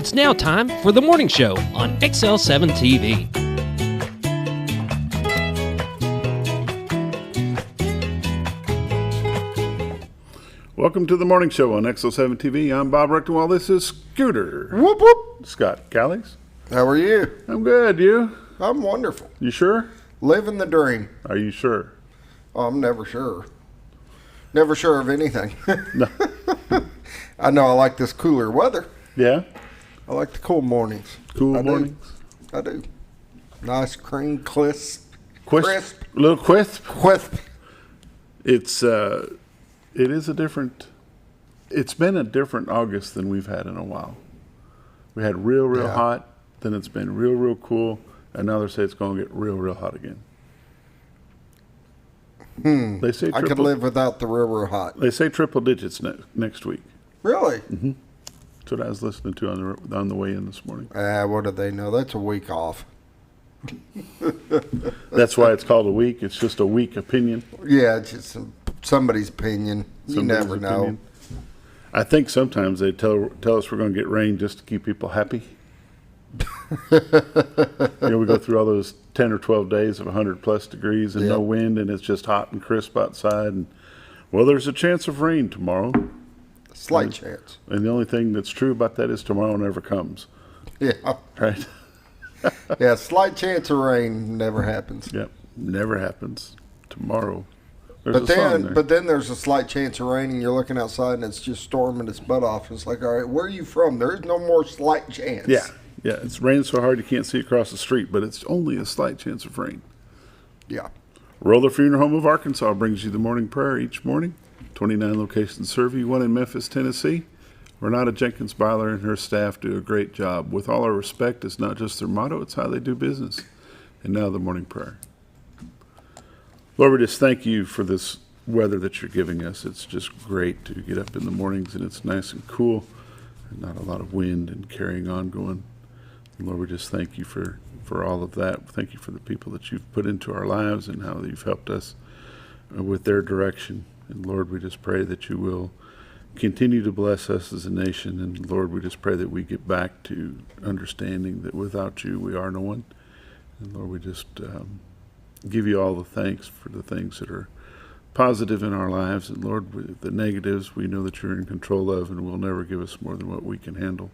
It's now time for the morning show on XL7-TV. Welcome to the morning show on XL7-TV. I'm Bob Recktenwald. This is Scooter. Whoop, whoop. Scott Callies. How are you? I'm good. You? I'm wonderful. You sure? Living the dream. Are you sure? Oh, I'm never sure. Never sure of anything. No. I know I like this cooler weather. Yeah? I like the cool mornings. Cool mornings? I do. Nice, cream, crisp. Crisp. A little crisp? Crisp. It's been a different August than we've had in a while. We had real hot, then it's been real cool, and now they say it's going to get real hot again. They say I could live without the real hot. They say triple digits next week. Really? Mm-hmm. That's what I was listening to on the way in this morning. What do they know? That's a week off. That's why it's called a week. It's just a weak opinion. Yeah, it's just somebody's opinion. You never know. I think sometimes they tell us we're going to get rain just to keep people happy. We go through all those 10 or 12 days of 100 plus degrees and no wind, and it's just hot and crisp outside. And well, there's a chance of rain tomorrow. Slight chance. And the only thing that's true about that is tomorrow never comes. Yeah. Right? Yeah, slight chance of rain never happens. Yep, never happens. Tomorrow. But then there's a slight chance of rain, and you're looking outside, and it's just storming its butt off. It's like, all right, where are you from? There is no more slight chance. Yeah, it's raining so hard you can't see across the street, but it's only a slight chance of rain. Yeah. Roller Funeral Home of Arkansas brings you the morning prayer each morning. 29 locations serve you, one in Memphis, Tennessee. Renata Jenkins Byler and her staff do a great job. With all our respect, it's not just their motto, it's how they do business. And now the morning prayer. Lord, we just thank you for this weather that you're giving us. It's just great to get up in the mornings and it's nice and cool and not a lot of wind and carrying on going. And Lord, we just thank you for all of that. Thank you for the people that you've put into our lives and how you've helped us with their direction. And Lord, we just pray that you will continue to bless us as a nation. And Lord, we just pray that we get back to understanding that without you, we are no one. And Lord, we just give you all the thanks for the things that are positive in our lives. And Lord, the negatives, we know that you're in control of and will never give us more than what we can handle.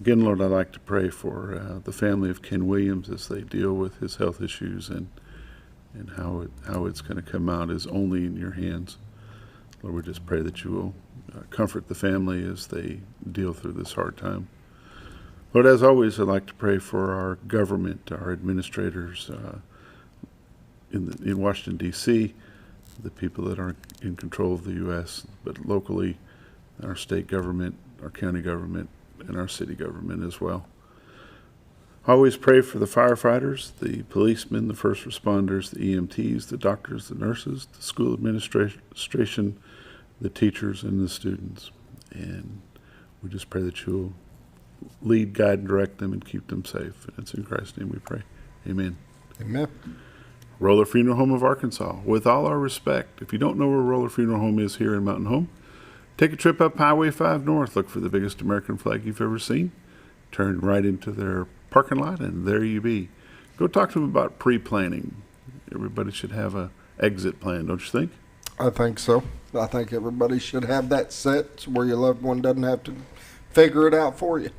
Again, Lord, I'd like to pray for the family of Ken Williams as they deal with his health issues and how it's going to come out is only in your hands. Lord, we just pray that you will comfort the family as they deal through this hard time. Lord, as always, I'd like to pray for our government, our administrators in Washington, D.C., the people that are in control of the U.S., but locally, our state government, our county government, and our city government as well. I always pray for the firefighters, the policemen, the first responders, the EMTs, the doctors, the nurses, the school administration, the teachers, and the students. And we just pray that you'll lead, guide, and direct them and keep them safe. And it's in Christ's name we pray. Amen. Amen. Roller Funeral Home of Arkansas. With all our respect, if you don't know where Roller Funeral Home is here in Mountain Home, take a trip up Highway 5 North. Look for the biggest American flag you've ever seen. Turn right into their parking lot, and there you be. Go talk to them about pre-planning. Everybody should have a exit plan, don't you think? I think so. I think everybody should have that set where your loved one doesn't have to figure it out for you.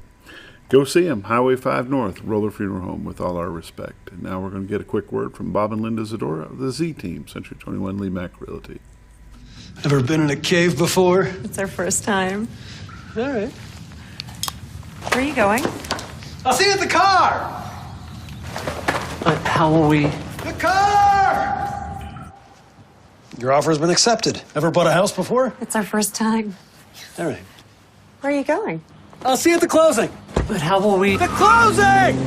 Go see them, Highway 5 North, Roller Funeral Home, with all our respect. And now we're going to get a quick word from Bob and Linda Zdora of the Z Team, Century 21 LeMac Realty. Ever been in a cave before? It's our first time. All right. Where are you going? I'll see you at the car! How will we? The car! Your offer has been accepted. Ever bought a house before? It's our first time. All right. Where are you going? I'll see you at the closing. But how will we? The closing!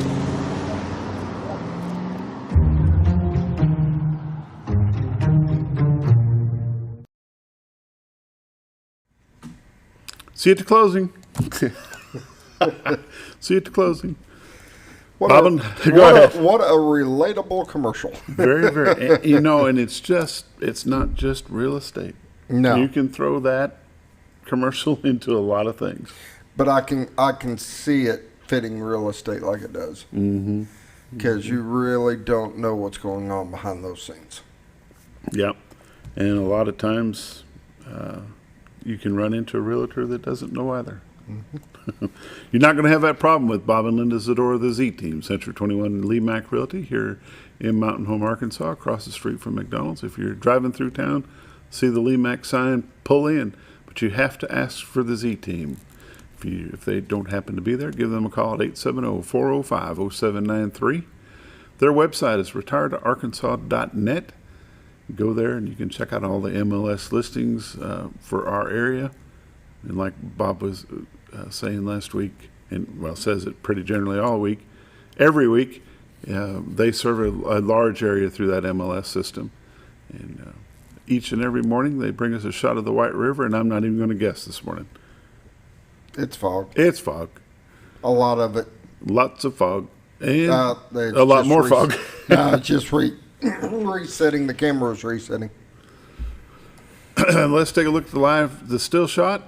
See you at the closing. See you at the closing. What Bob, go ahead. What a relatable commercial. Very, very. And it's not just real estate. No. You can throw that commercial into a lot of things. But I can see it fitting real estate like it does. Mm-hmm. Because you really don't know what's going on behind those scenes. Yep. And a lot of times you can run into a realtor that doesn't know either. Mm-hmm. You're not going to have that problem with Bob and Linda Zdora, the Z-Team, Century 21 LeMac Realty here in Mountain Home, Arkansas, across the street from McDonald's. If you're driving through town, see the LeMac sign, pull in. But you have to ask for the Z-Team. If they don't happen to be there, give them a call at 870-405-0793. Their website is retiredtoarkansas.net. Go there and you can check out all the MLS listings for our area. And like Bob was saying last week, and says it pretty generally all week, every week, they serve a large area through that MLS system. And each and every morning they bring us a shot of the White River, and I'm not even going to guess this morning. It's fog. It's fog. A lot of it. Lots of fog. And a a lot more fog. Just resetting. The camera's resetting. Let's take a look at the still shot.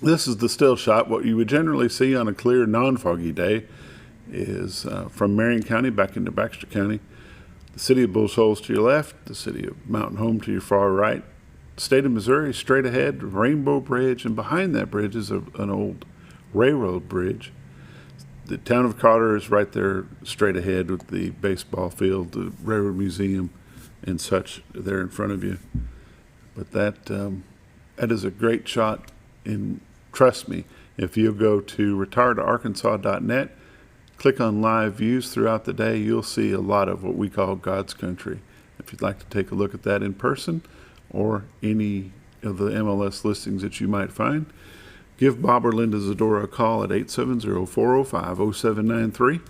This is the still shot. What you would generally see on a clear, non-foggy day is from Marion County back into Baxter County. The city of Bull Shoals to your left, the city of Mountain Home to your far right. State of Missouri straight ahead, Rainbow Bridge, and behind that bridge is an old railroad bridge. The town of Carter is right there straight ahead with the baseball field, the railroad museum, and such there in front of you. But that is a great shot, and trust me, if you go to retiredtoarkansas.net, click on live views throughout the day, you'll see a lot of what we call God's country. If you'd like to take a look at that in person, or any of the MLS listings that you might find, give Bob or Linda Zdora a call at 870-405-0793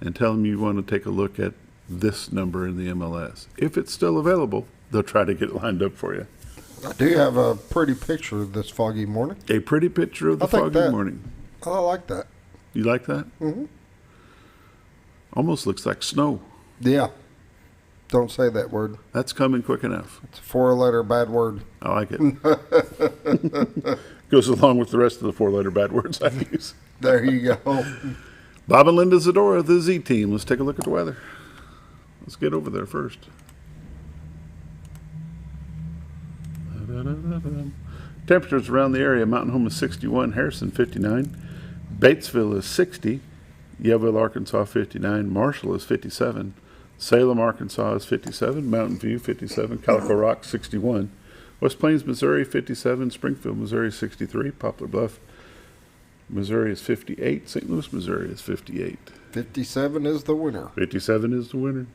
and tell them you want to take a look at this number in the MLS. If it's still available, they'll try to get it lined up for you. I do have a pretty picture of this foggy morning. A pretty picture of the foggy morning. I like that. You like that? Mm-hmm. Almost looks like snow. Yeah. Don't say that word. That's coming quick enough. It's a 4-letter bad word. I like it. Goes along with the rest of the 4-letter bad words I use. There you go. Bob and Linda Zdora, the Z-Team. Let's take a look at the weather. Let's get over there first. Temperatures around the area. Mountain Home is 61, Harrison 59, Batesville is 60, Yellville, Arkansas 59, Marshall is 57, Salem, Arkansas is 57, Mountain View 57, Calico Rock 61, West Plains, Missouri 57, Springfield, Missouri 63, Poplar Bluff, Missouri is 58, St. Louis, Missouri is 58. 57 is the winner. 57 is the winner.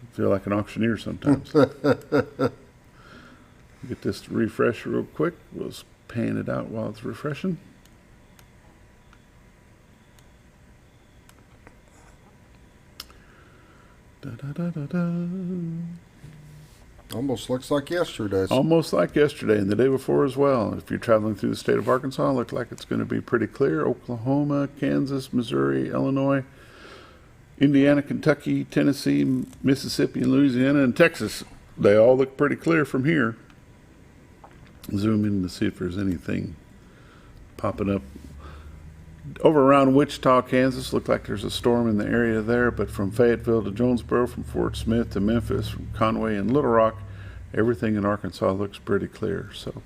I feel like an auctioneer sometimes. Get this to refresh real quick. We'll pan it out while it's refreshing. Almost looks like yesterday's. Almost like yesterday and the day before as well. If you're traveling through the state of Arkansas, it looks like it's going to be pretty clear. Oklahoma, Kansas, Missouri, Illinois, Indiana, Kentucky, Tennessee, Mississippi, and Louisiana, and Texas. They all look pretty clear from here. Zoom in to see if there's anything popping up. Over around Wichita, Kansas, look like there's a storm in the area there, but from Fayetteville to Jonesboro, from Fort Smith to Memphis, from Conway and Little Rock, everything in Arkansas looks pretty clear, so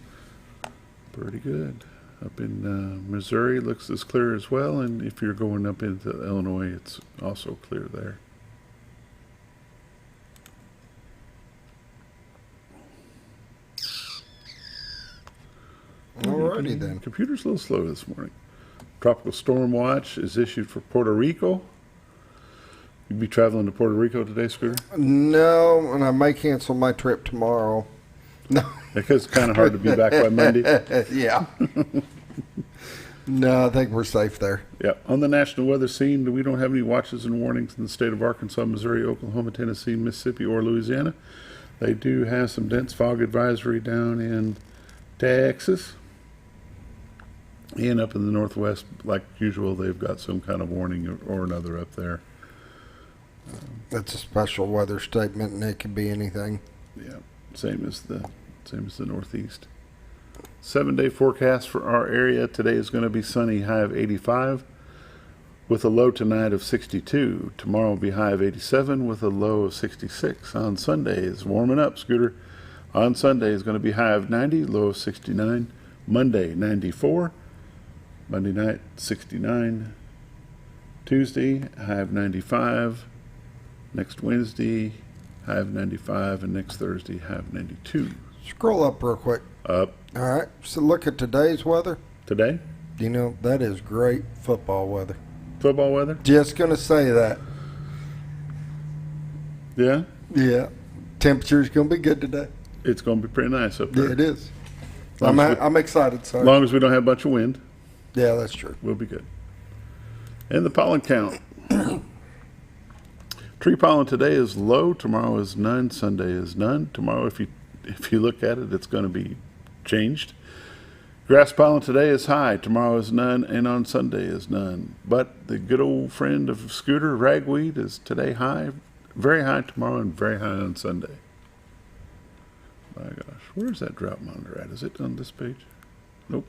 pretty good. Up in Missouri, looks as clear as well, and if you're going up into Illinois, it's also clear there. Alrighty then. Computer's a little slow this morning. Tropical storm watch is issued for Puerto Rico. You'd be traveling to Puerto Rico today, Scooter? No, and I may cancel my trip tomorrow. No. Because it's kind of hard to be back by Monday. Yeah. No, I think we're safe there. Yeah. On the national weather scene, we don't have any watches and warnings in the state of Arkansas, Missouri, Oklahoma, Tennessee, Mississippi, or Louisiana. They do have some dense fog advisory down in Texas. And up in the northwest, like usual, they've got some kind of warning or another up there. That's a special weather statement, and it could be anything. Yeah, same as the northeast. 7-day forecast for our area. Today is going to be sunny, high of 85 with a low tonight of 62. Tomorrow will be high of 87 with a low of 66. On Sunday, it's warming up, Scooter. On Sunday is going to be high of 90, low of 69. Monday, 94. Monday night, 69. Tuesday, high of 95. Next Wednesday, high of 95. And next Thursday, high of 92. Scroll up real quick. Up. All right. So look at today's weather. Today? You know, that is great football weather. Football weather? Just going to say that. Yeah? Yeah. Temperature's going to be good today. It's going to be pretty nice up there. Yeah, it is. I'm excited, sorry. As long as we don't have a bunch of wind, Yeah, that's true. we'll be good. And the pollen count. Tree pollen today is low. Tomorrow is none. Sunday is none. Tomorrow, if you look at it, it's going to be changed. Grass pollen today is high. Tomorrow is none. And on Sunday is none. But the good old friend of Scooter, ragweed, is today high. Very high tomorrow and very high on Sunday. My gosh, where's that drought monitor at? Is it on this page? Nope.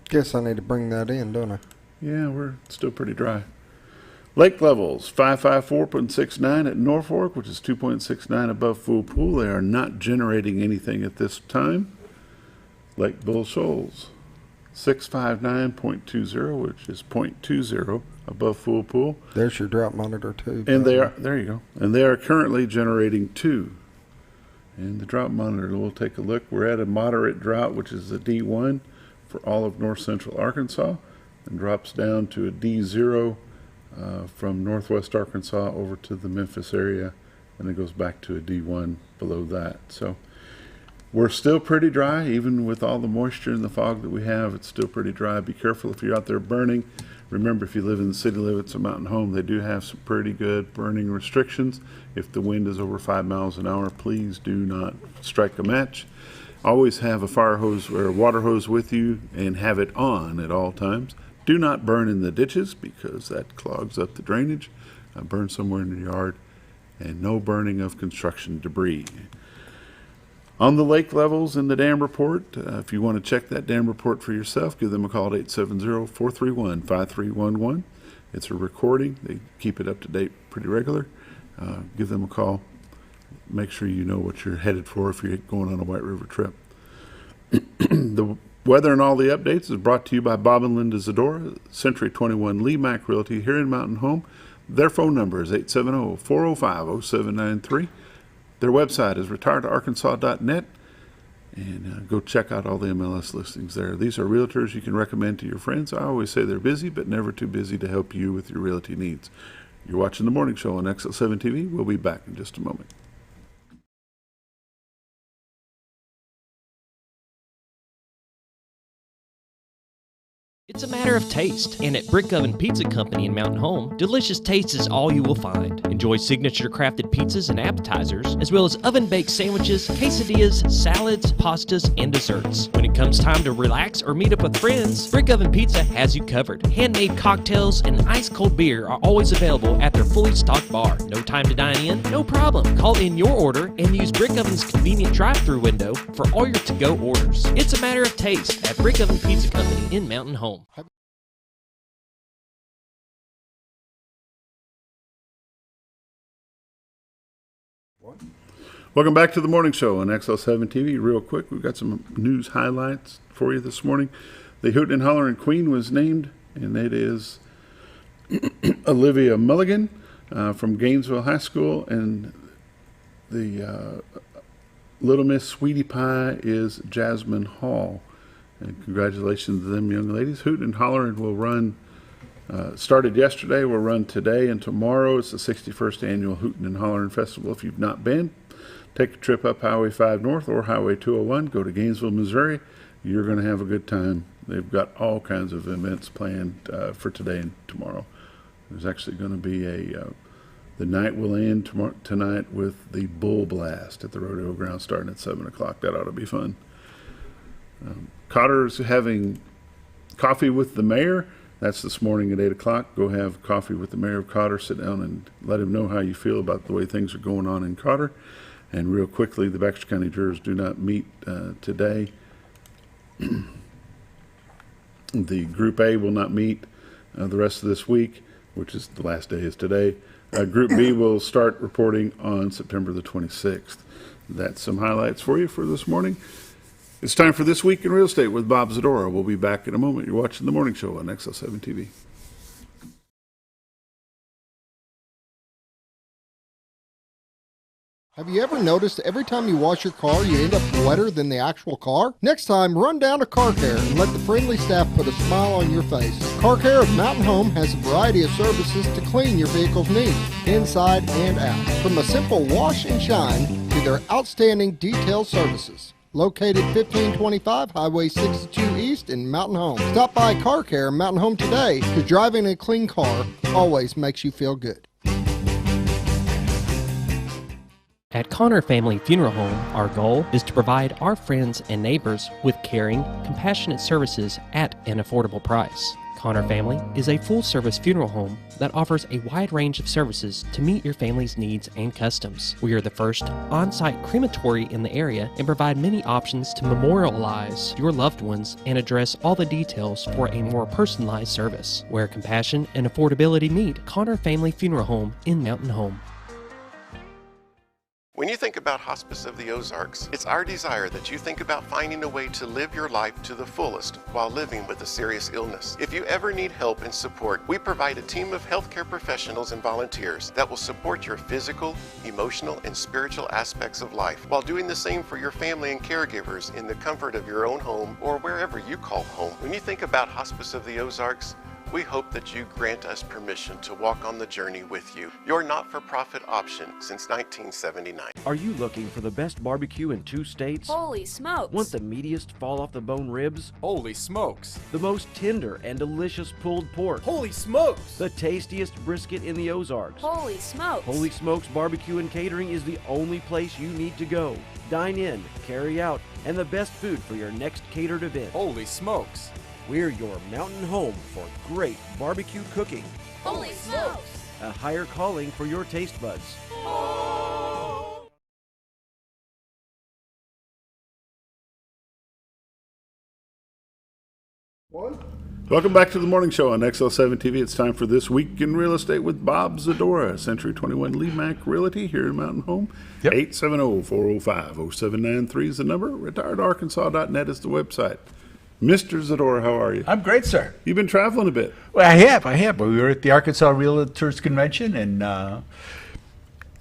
Guess I need to bring that in, don't I? Yeah, we're still pretty dry. Lake levels, 554.69 at Norfolk, which is 2.69 above full pool. They are not generating anything at this time. Lake Bull Shoals, 659.20, which is 0.20 above full pool. There's your drought monitor, too. And they are, there you go. And they are currently generating 2. And the drought monitor, we'll take a look. We're at a moderate drought, which is a D1 for all of north central Arkansas, and drops down to a D0 from northwest Arkansas over to the Memphis area, and it goes back to a D1 below that. So we're still pretty dry, even with all the moisture and the fog that we have. It's still pretty dry. Be careful if you're out there burning. Remember, if you live in the city limits of Mountain Home, they do have some pretty good burning restrictions. If the wind is over 5 miles an hour, please do not strike a match. Always have a fire hose or a water hose with you and have it on at all times. Do not burn in the ditches because that clogs up the drainage. Burn somewhere in the yard, and no burning of construction debris. On the lake levels in the dam report, if you want to check that dam report for yourself, give them a call at 870-431-5311. It's a recording. They keep it up to date pretty regular. Give them a call. Make sure you know what you're headed for if you're going on a White River trip. The weather and all the updates is brought to you by Bob and Linda Zdora, Century 21 LeMac Realty here in Mountain Home. Their phone number is 870-405-0793. Their website is retiredarkansas.net, and go check out all the MLS listings there. These are realtors you can recommend to your friends. I always say they're busy, but never too busy to help you with your realty needs. You're watching The Morning Show on XL7-TV. We'll be back in just a moment. It's a matter of taste, and at Brick Oven Pizza Company in Mountain Home, delicious taste is all you will find. Enjoy signature crafted pizzas and appetizers, as well as oven-baked sandwiches, quesadillas, salads, pastas, and desserts. When it comes time to relax or meet up with friends, Brick Oven Pizza has you covered. Handmade cocktails and ice-cold beer are always available at their fully stocked bar. No time to dine in? No problem. Call in your order and use Brick Oven's convenient drive-thru window for all your to-go orders. It's a matter of taste at Brick Oven Pizza Company in Mountain Home. Welcome back to the morning show on XL7-TV. Real quick, we've got some news highlights for you this morning. The Hootin' and Hollerin' Queen was named, and it is Olivia Mulligan from Gainesville High School, and the Little Miss Sweetie Pie is Jasmine Hall. And congratulations to them young ladies. Hootin' and Hollerin' will run, started yesterday, will run today and tomorrow. It's the 61st annual Hootin' and Hollerin' Festival. If you've not been, take a trip up Highway 5 North or Highway 201. Go to Gainesville, Missouri. You're going to have a good time. They've got all kinds of events planned for today and tomorrow. There's actually going to be the night will end tonight with the Bull Blast at the rodeo ground starting at 7 o'clock. That ought to be fun. Cotter's having coffee with the mayor. That's this morning at 8 o'clock. Go have coffee with the mayor of Cotter. Sit down and let him know how you feel about the way things are going on in Cotter. And real quickly, the Baxter County jurors do not meet today. The Group A will not meet the rest of this week, which is the last day is today. Group B will start reporting on September the 26th. That's some highlights for you for this morning. It's time for This Week in Real Estate with Bob Zdora. We'll be back in a moment. You're watching The Morning Show on XL7-TV. Have you ever noticed every time you wash your car, you end up wetter than the actual car? Next time, run down to Car Care and let the friendly staff put a smile on your face. Car Care of Mountain Home has a variety of services to clean your vehicle's needs, inside and out. From a simple wash and shine to their outstanding detailed services. Located 1525 Highway 62 East in Mountain Home. Stop by Car Care Mountain Home today, because driving a clean car always makes you feel good. At Connor Family Funeral Home, our goal is to provide our friends and neighbors with caring, compassionate services at an affordable price. Connor Family is a full-service funeral home that offers a wide range of services to meet your family's needs and customs. We are the first on-site crematory in the area and provide many options to memorialize your loved ones and address all the details for a more personalized service. Where compassion and affordability meet, Connor Family Funeral Home in Mountain Home. When you think about Hospice of the Ozarks, it's our desire that you think about finding a way to live your life to the fullest while living with a serious illness. If you ever need help and support, we provide a team of healthcare professionals and volunteers that will support your physical, emotional, and spiritual aspects of life while doing the same for your family and caregivers in the comfort of your own home or wherever you call home. When you think about Hospice of the Ozarks, we hope that you grant us permission to walk on the journey with you. Your not-for-profit option since 1979. Are you looking for the best barbecue in 2 states? Holy smokes! Want the meatiest fall-off-the-bone ribs? Holy smokes! The most tender and delicious pulled pork? Holy smokes! The tastiest brisket in the Ozarks? Holy smokes! Holy Smokes Barbecue and Catering is the only place you need to go. Dine in, carry out, and the best food for your next catered event. Holy smokes! We're your mountain home for great barbecue cooking. Holy smokes! A higher calling for your taste buds. Welcome back to the Morning Show on XL7-TV. It's time for This Week in Real Estate with Bob Zdora, Century 21 LeMac Realty here in Mountain Home. Yep. 870-405-0793 is the number. retiredarkansas.net is the website. Mr. Zdora, how are you? I'm great, sir. You've been traveling a bit. Well, I have. We were at the Arkansas Realtors Convention, and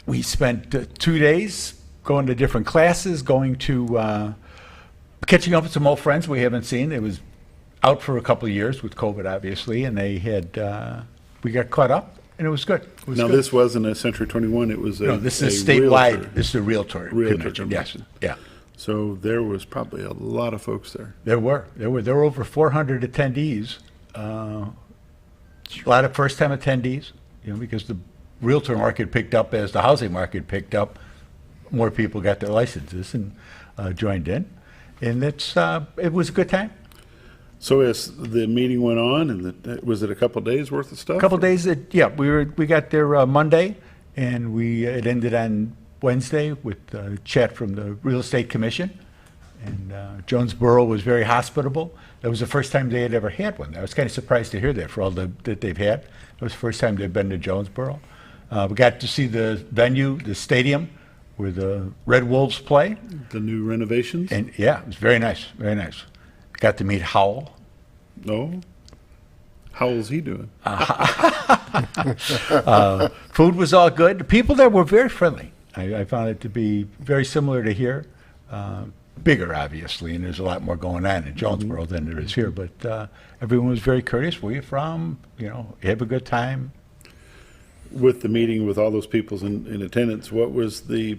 we spent 2 days going to different classes, going to catching up with some old friends we haven't seen. It was out for a couple of years with COVID, obviously, and they had we got caught up, and it was good. It was Now, good. this wasn't a Century 21. It was this is statewide. realtor. This is a Realtor convention. Yes. Yeah. So there was probably a lot of folks there. There were over 400 attendees. A lot of first-time attendees, because the realtor market picked up as the housing market picked up. More people got their licenses and joined in, and it was a good time. So as the meeting went on, and was it a couple of days worth of stuff? A couple of days. We got there Monday, and it ended on Wednesday with a chat from the Real Estate Commission, and Jonesboro was very hospitable. That was the first time they had ever had one. I was kind of surprised to hear that for all that they've had. It was the first time they've been to Jonesboro. We got to see the venue, the stadium, where the Red Wolves play. The new renovations? And yeah, it was very nice, very nice. Got to meet Howell. No? Howell's he doing? Food was all good. The people there were very friendly. I found it to be very similar to here. Bigger, obviously, and there's a lot more going on in Jonesboro than there is here. But everyone was very courteous. Where you from? Have a good time. With the meeting with all those people in attendance, what was the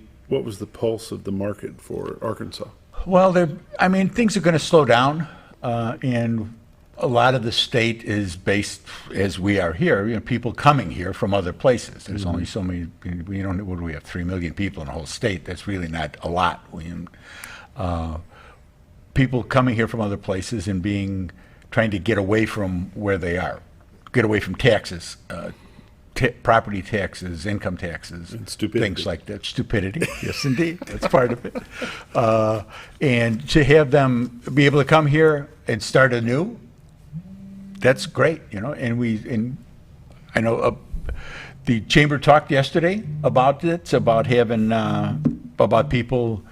pulse of the market for Arkansas? Well, things are going to slow down, and a lot of the state is based, as we are here, people coming here from other places. There's only so many, what do we have, 3 million people in the whole state. That's really not a lot. People coming here from other places and trying to get away from where they are, get away from taxes. property taxes, income taxes, And stupidity. things like that. Stupidity, yes, indeed, that's part of it. And to have them be able to come here and start anew, that's great, you know. And I know the chamber talked yesterday about it, about having about people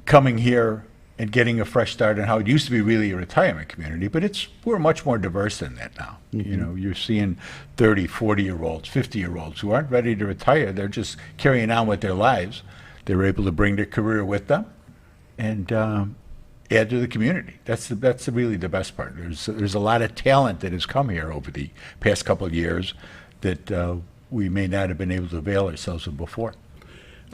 coming here and getting a fresh start, and how it used to be really a retirement community, but we're much more diverse than that now. You know, you're seeing 30, 40-year-olds, 50-year-olds who aren't ready to retire. They're just carrying on with their lives. They're able to bring their career with them and add to the community. That's really the best part. There's a lot of talent that has come here over the past couple of years that we may not have been able to avail ourselves of before.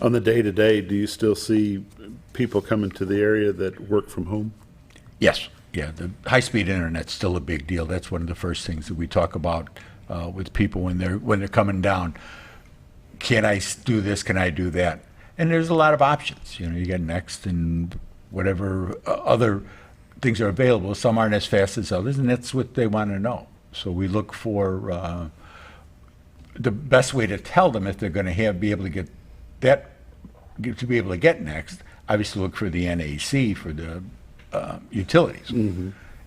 On the day-to-day, do you still see people coming to the area that work from home? Yes, yeah. The high-speed internet's still a big deal. That's one of the first things that we talk about with people when they're coming down. Can I do this? Can I do that? And there's a lot of options. You know, you got Next and whatever other things are available. Some aren't as fast as others, and that's what they want to know. So we look for the best way to tell them if they're going to be able to get that, to be able to get Next. Obviously, look for the NAC for the utilities,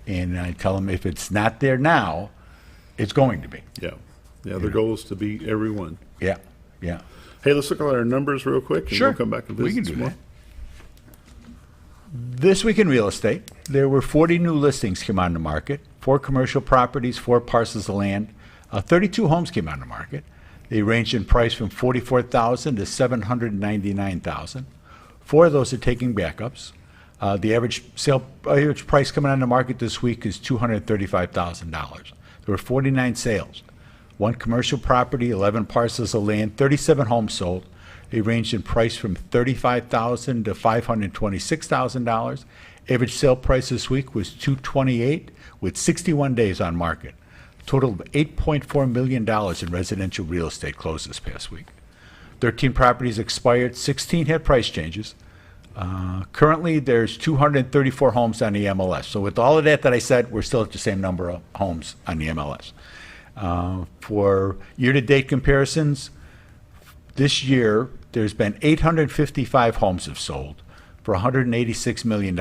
and I tell them if it's not there now, it's going to be. Yeah. The goal is to be everyone. Yeah. Hey, let's look at our numbers real quick, and Sure. we'll come back and visit We can do some more. that. This week in real estate, there were 40 new listings came on the market, 4 commercial properties, 4 parcels of land, 32 homes came on the market. They ranged in price from $44,000 to $799,000. 4 of those are taking backups. The average price coming on the market this week is $235,000. There were 49 sales. 1 commercial property, 11 parcels of land, 37 homes sold. They ranged in price from $35,000 to $526,000. Average sale price this week was $228,000 with 61 days on market. Total of $8.4 million in residential real estate closed this past week. 13 properties expired, 16 had price changes. Currently, there's 234 homes on the MLS. So with all of that I said, we're still at the same number of homes on the MLS. For year-to-date comparisons, this year, there's been 855 homes have sold for $186 million.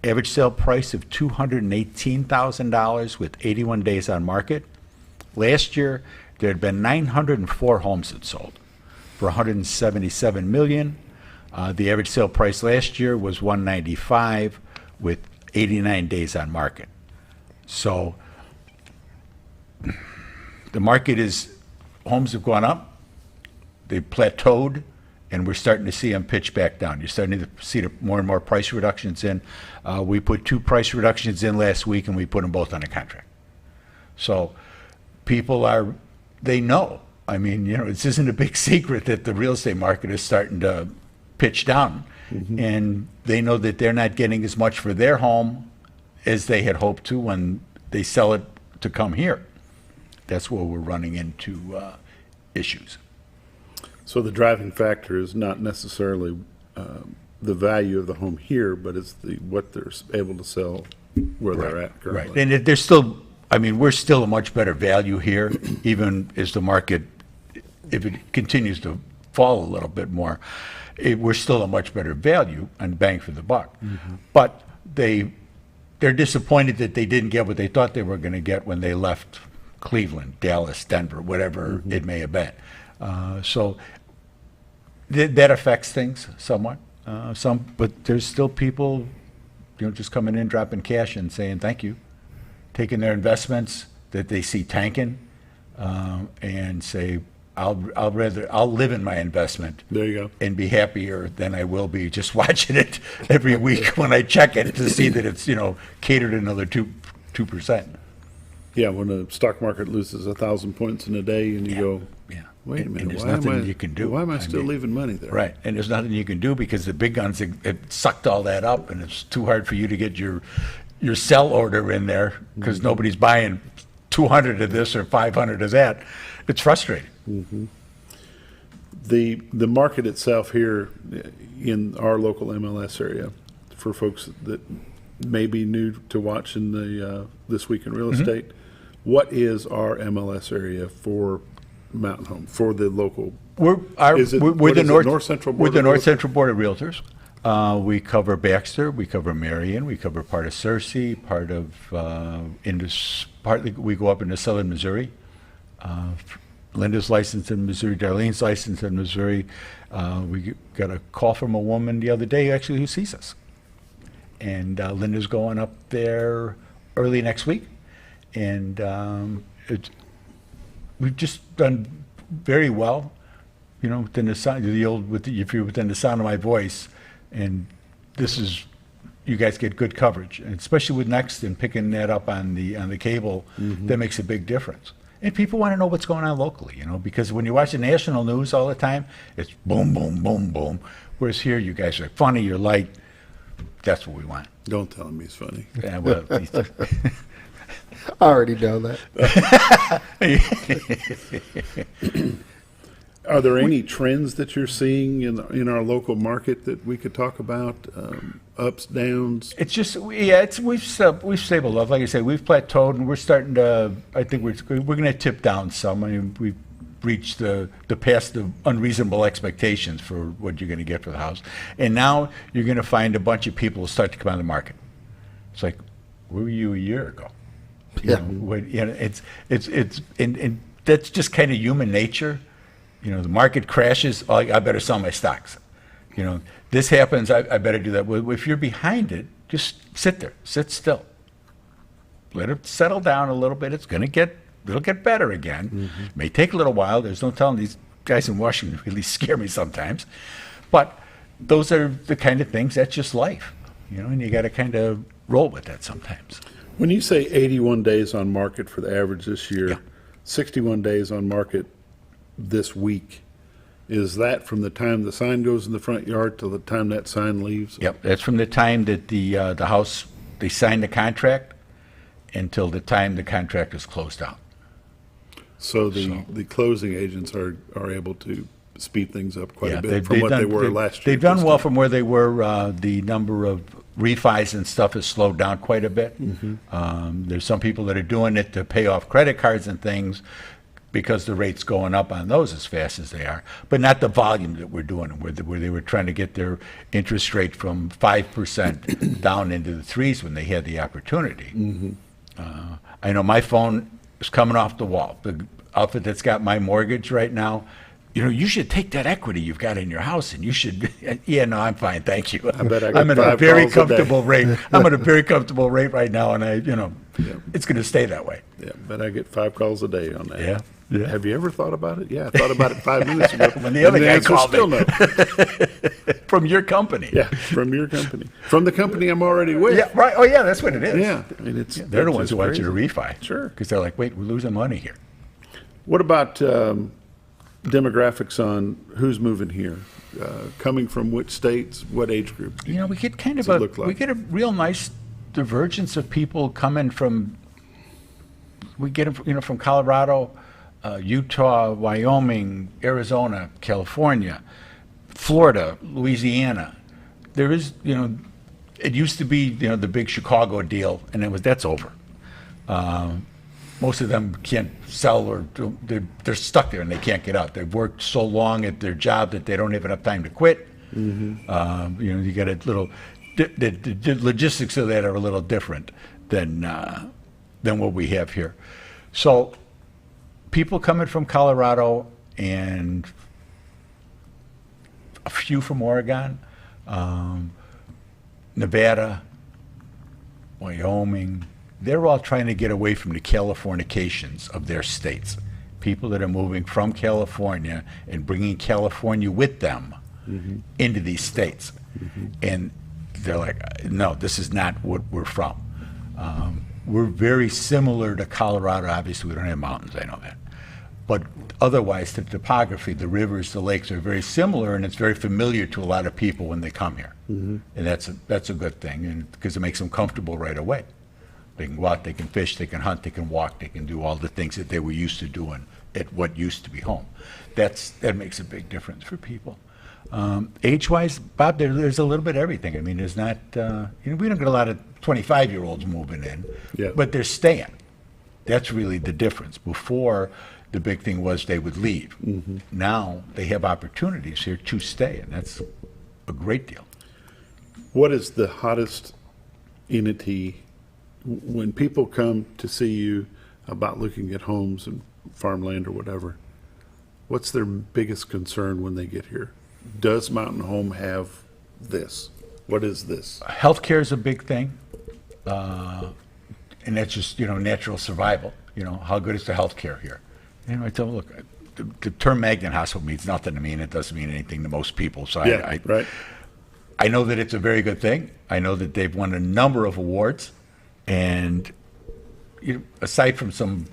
Average sale price of $218,000 with 81 days on market. Last year, there had been 904 homes that sold for $177 million. The average sale price last year was $195 with 89 days on market. So the market homes have gone up, they've plateaued, and we're starting to see them pitch back down. You're starting to see more and more price reductions in. We put 2 price reductions in last week, and we put them both on a contract. So people they know. I mean, you know, this isn't a big secret that the real estate market is starting to pitch down, and they know that they're not getting as much for their home as they had hoped to when they sell it to come here. That's where we're running into issues. So the driving factor is not necessarily the value of the home here, but it's what they're able to sell where they're at currently. Right. And there's still, I mean, we're still a much better value here, even as the market, if it continues to fall a little bit more, we're still a much better value and bang for the buck. But they're disappointed that they didn't get what they thought they were going to get when they left Cleveland, Dallas, Denver, whatever it may have been. So that affects things somewhat. But there's still people, you know, just coming in, dropping cash and saying thank you, taking their investments that they see tanking, and say, I'll live in my investment. There you go. And be happier than I will be just watching it every week when I check it to see that it's, you know, catered another 2%. Yeah, when the stock market loses 1,000 points in a day, and you go, wait a minute, there's nothing you can do. Why am I still leaving money there? Right, and there's nothing you can do because the big guns have sucked all that up, and it's too hard for you to get your sell order in there because nobody's buying 200 of this or 500 of that. It's frustrating. The market itself here in our local MLS area, for folks that may be new to watching the This Week in Real Estate, what is our MLS area for Mountain Home for the local? We're What the is it, North North Central Board We're the of North Realtors? Central Board of Realtors. We cover Baxter, we cover Marion, we cover part of Searcy, part of partly we go up into southern Missouri. Linda's licensed in Missouri, Darlene's licensed in Missouri. We got a call from a woman the other day actually who sees us. And Linda's going up there early next week. And we've just done very well, you know, within the sound, if you're within the sound of my voice. And this is, you guys get good coverage, and especially with Next and picking that up on the cable, that makes a big difference. And people want to know what's going on locally, you know, because when you watch the national news all the time, it's boom, boom, boom, boom. Whereas here, you guys are funny, you're light. That's what we want. Don't tell him he's funny. Yeah, well, I already know that. Are there any trends that you're seeing in our local market that we could talk about? Ups, downs? It's just, we've stabilized off. Like I said, we've plateaued, and we're starting to. I think we're going to tip down some. I mean, we've reached the past the unreasonable expectations for what you're going to get for the house, and now you're going to find a bunch of people who start to come on the market. It's like, where were you a year ago? Yeah. It's and that's just kind of human nature. You know, the market crashes. Oh, I better sell my stocks. You know, this happens. I better do that. Well, if you're behind it, just sit there, sit still, let it settle down a little bit. It'll get better again. It may take a little while. There's no telling. These guys in Washington really scare me sometimes, but those are the kind of things. That's just life, you know, and you got to kind of roll with that sometimes. When you say 81 days on market for the average this year, 61 days on market this week, is that from the time the sign goes in the front yard till the time that sign leaves? Yep, that's from the time that the house, they sign the contract until the time the contract is closed out. So the closing agents are able to speed things up quite a bit from what they were last year. They've done well from where they were. The number of refis and stuff has slowed down quite a bit. There's some people that are doing it to pay off credit cards and things because the rate's going up on those as fast as they are, but not the volume that we're doing, where they were trying to get their interest rate from 5% down into the 3s when they had the opportunity. I know my phone is coming off the wall. The outfit that's got my mortgage right now, you know, you should take that equity you've got in your house, and you should. Yeah, no, I'm fine, thank you. I bet I get I'm at a 5 very calls a day. comfortable rate. I'm at a very comfortable rate right now, and it's going to stay that way. Yeah, but I get 5 calls a day on that. Yeah. Yeah. Have you ever thought about it? Yeah, I thought about it 5 minutes ago. When the other guy called me. Still no. From your company. Yeah, from your company. From the company I'm already with. Yeah, right. Oh, yeah, that's what it is. Yeah. I mean, they're the ones who want you to refi. Sure. Because they're like, wait, we're losing money here. What about demographics on who's moving here? Coming from which states, what age group? You know, we get we get a real nice divergence of people coming from, we get them, you know, from Colorado, Utah, Wyoming, Arizona, California, Florida, Louisiana. There is, you know, it used to be, you know, the big Chicago deal, and that's over. Most of them can't sell, or they're stuck there and they can't get out. They've worked so long at their job that they don't have enough time to quit. You know, you get a little, the logistics of that are a little different than what we have here. So people coming from Colorado and a few from Oregon, Nevada, Wyoming, they're all trying to get away from the Californications of their states. People that are moving from California and bringing California with them into these states. And they're like, no, this is not what we're from. We're very similar to Colorado. Obviously, we don't have mountains, I know that. But otherwise, the topography, the rivers, the lakes are very similar, and it's very familiar to a lot of people when they come here. And that's a good thing, and because it makes them comfortable right away. They can go out, they can fish, they can hunt, they can walk, they can do all the things that they were used to doing at what used to be home. That makes a big difference for people. Age-wise, Bob, there's a little bit of everything. I mean, there's not, you know, we don't get a lot of 25-year-olds moving in, but they're staying. That's really the difference. Before, the big thing was they would leave. Now they have opportunities here to stay, and that's a great deal. What is the hottest entity when people come to see you about looking at homes and farmland or whatever? What's their biggest concern when they get here? Does Mountain Home have this? What is this? Healthcare is a big thing, and that's just, natural survival. How good is the healthcare here? I tell them, look, the term magnet hospital means nothing to me, and it doesn't mean anything to most people. So Right. I know that it's a very good thing. I know that they've won a number of awards, and aside from some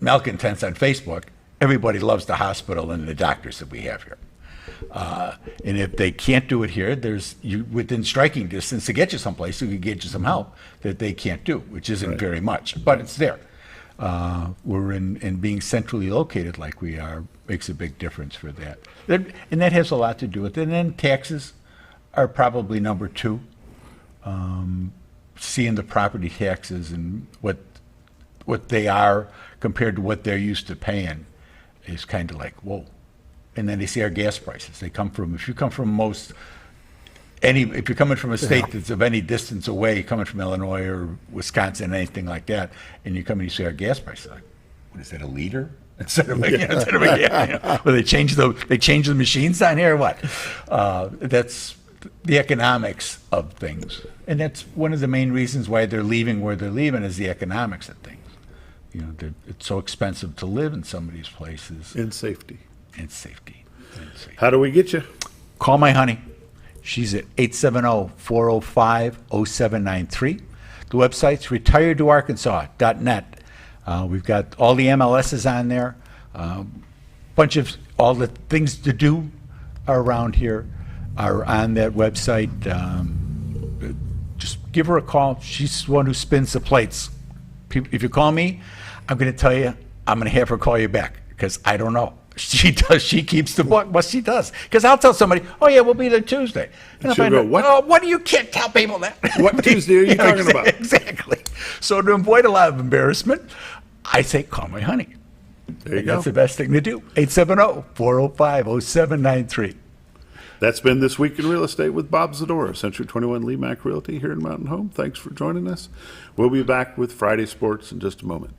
malcontents on Facebook, everybody loves the hospital and the doctors that we have here. And if they can't do it here, there's within striking distance to get you someplace who can get you some help that they can't do, which isn't very much, but it's there. We're in being centrally located like we are makes a big difference for that. And that has a lot to do with it. And then taxes are probably number two. Seeing the property taxes and what they are compared to what they're used to paying is kind of like, whoa. And then they see our gas prices. If you're coming from a state that's of any distance away, coming from Illinois or Wisconsin, anything like that, and you come and you see our gas prices, like, what is that, a liter? Instead of a gas. Well, they change the machines down here or what? That's the economics of things. And that's one of the main reasons why they're leaving where they're leaving is the economics of things. It's so expensive to live in some of these places. And safety. How do we get you? Call my honey. She's at 870-405-0793. The website's retiredtoarkansas.net. We've got all the MLSs on there. Bunch of all the things to do around here are on that website. Just give her a call. She's the one who spins the plates. If you call me, I'm going to tell you, I'm going to have her call you back because I don't know. She does. She keeps the book. Well, she does. Because I'll tell somebody, oh, yeah, we'll be there Tuesday. And she'll go, what? Oh, what do you can't tell people that? What Tuesday are you talking about? Exactly. So to avoid a lot of embarrassment, I say, call my honey. There you go. That's the best thing to do. 870-405-0793. That's been This Week in Real Estate with Bob Zdora, Century 21 LeMac Realty here in Mountain Home. Thanks for joining us. We'll be back with Friday Sports in just a moment.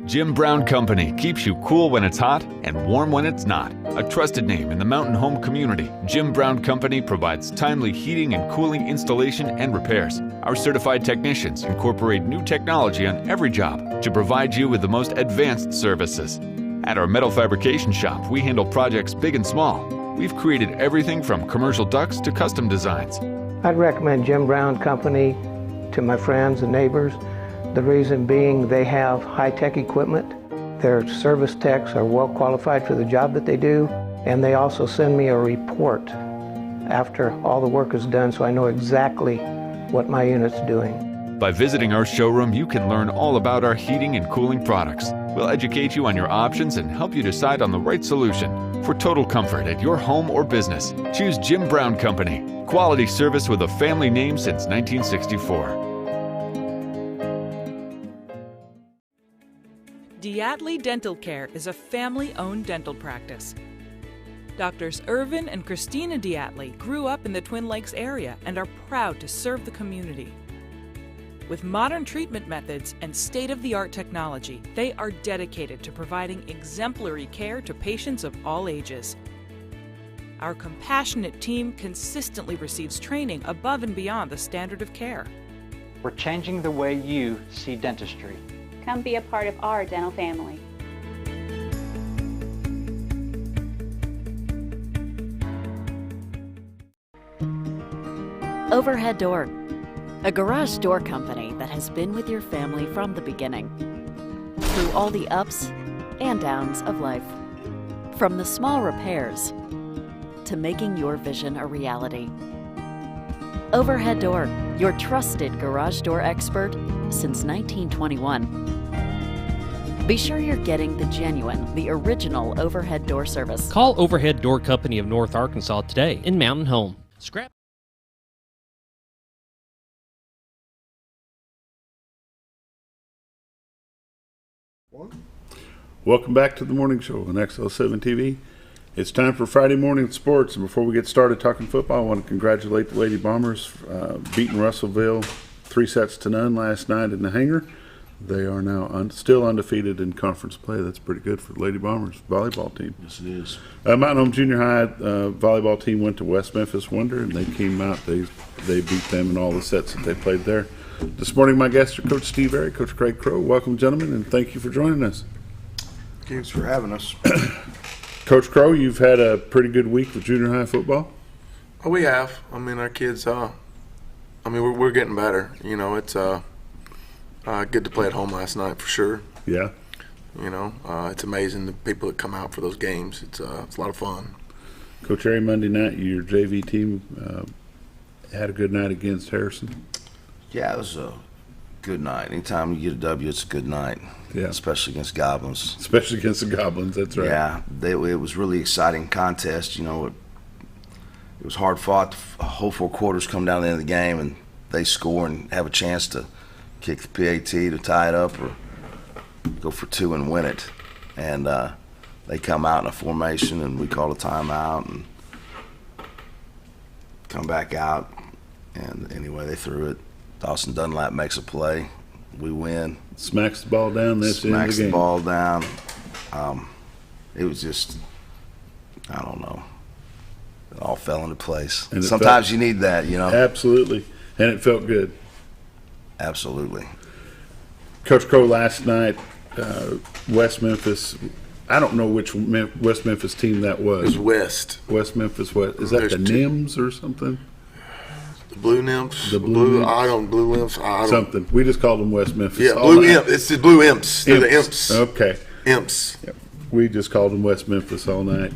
Jim Brown Company keeps you cool when it's hot and warm when it's not. A trusted name in the mountain home community, Jim Brown Company provides timely heating and cooling installation and repairs. Our certified technicians incorporate new technology on every job to provide you with the most advanced services. At our metal fabrication shop, we handle projects big and small. We've created everything from commercial ducts to custom designs. I'd recommend Jim Brown Company to my friends and neighbors. The reason being they have high-tech equipment. Their service techs are well qualified for the job that they do, and they also send me a report after all the work is done so I know exactly what my unit's doing. By visiting our showroom, you can learn all about our heating and cooling products. We'll educate you on your options and help you decide on the right solution. For total comfort at your home or business, choose Jim Brown Company. Quality service with a family name since 1964. Diatley Dental Care is a family-owned dental practice. Doctors Irvin and Christina Diatley grew up in the Twin Lakes area and are proud to serve the community. With modern treatment methods and state-of-the-art technology, they are dedicated to providing exemplary care to patients of all ages. Our compassionate team consistently receives training above and beyond the standard of care. We're changing the way you see dentistry. Come be a part of our dental family. Overhead Door, a garage door company that has been with your family from the beginning, through all the ups and downs of life. From the small repairs to making your vision a reality. Overhead Door, your trusted garage door expert since 1921. Be sure you're getting the genuine, the original overhead door service. Call Overhead Door Company of North Arkansas today in Mountain Home. Scrap Welcome back to the morning show on XL7-TV. It's time for Friday morning sports, and before we get started talking football, I want to congratulate the Lady Bombers beating Russellville 3-0 last night in the hangar. They are now still undefeated in conference play. That's pretty good for the Lady Bombers volleyball team. Yes, it is. Mountain Home Junior High volleyball team went to West Memphis Wonder, and they came out. They beat them in all the sets that they played there. This morning, my guests are Coach Steve Airy, Coach Craig Crow. Welcome, gentlemen, and thank you for joining us. Thanks for having us. Coach Crow, you've had a pretty good week with junior high football. Oh, we have. I mean, our kids. We're getting better. You know, it's good to play at home last night for sure. Yeah. You know, it's amazing the people that come out for those games. It's a lot of fun. Coach Airy, Monday night, your JV team had a good night against Harrison. Yeah, it was a good night. Anytime you get a W, it's a good night. Yeah. Especially against Goblins. Especially against the Goblins, that's right. Yeah, it was really exciting contest. You know, it was hard fought. The whole 4 quarters come down to the end of the game, and they score and have a chance to kick the PAT to tie it up or go for 2 and win it. And they come out in a formation, and we call a timeout and come back out. And anyway, they threw it. Dawson Dunlap makes a play. We win. Smacks the ball down. That's the end of the game. Smacks the ball down. It was just, I don't know. It all fell into place. And sometimes you need that, you know. Absolutely. And it felt good. Absolutely. Coach Crow, last night, West Memphis, I don't know which West Memphis team that was. It was West. West Memphis West. Is that the NIMS or something? The Blue Nymphs. The Blue Nymphs. I don't. Blue Nymphs. I don't. Something. We just called them West Memphis. Yeah, Blue Imps. It's the Blue Imps. They're the Imps. Okay. Imps. Yep. We just called them West Memphis all night.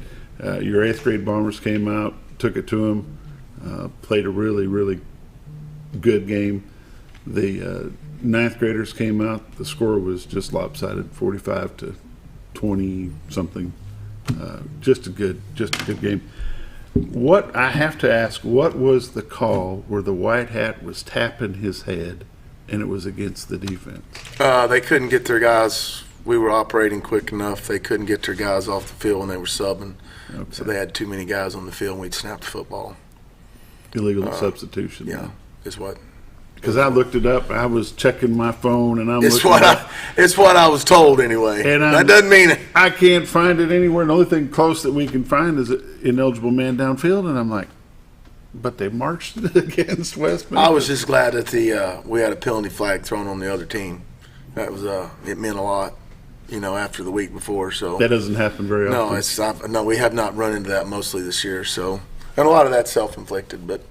Your 8th grade Bombers came out, took it to them, played a really, really good game. The 9th graders came out. The score was just lopsided, 45 to 20 something. Just a good game. What I have to ask, what was the call where the white hat was tapping his head and it was against the defense? They couldn't get their guys. We were operating quick enough. They couldn't get their guys off the field when they were subbing. Okay. So they had too many guys on the field and we'd snap the football. Illegal substitution. Yeah, is what. Because I looked it up. I was checking my phone and It's what I was told anyway. And that doesn't mean it. I can't find it anywhere. The only thing close that we can find is an ineligible man downfield. And I'm like, but they marched against West Memphis. I was just glad that we had a penalty flag thrown on the other team. That was it meant a lot, you know, after the week before. So that doesn't happen very often. No, we have not run into that mostly this year. So, and a lot of that's self-inflicted, but.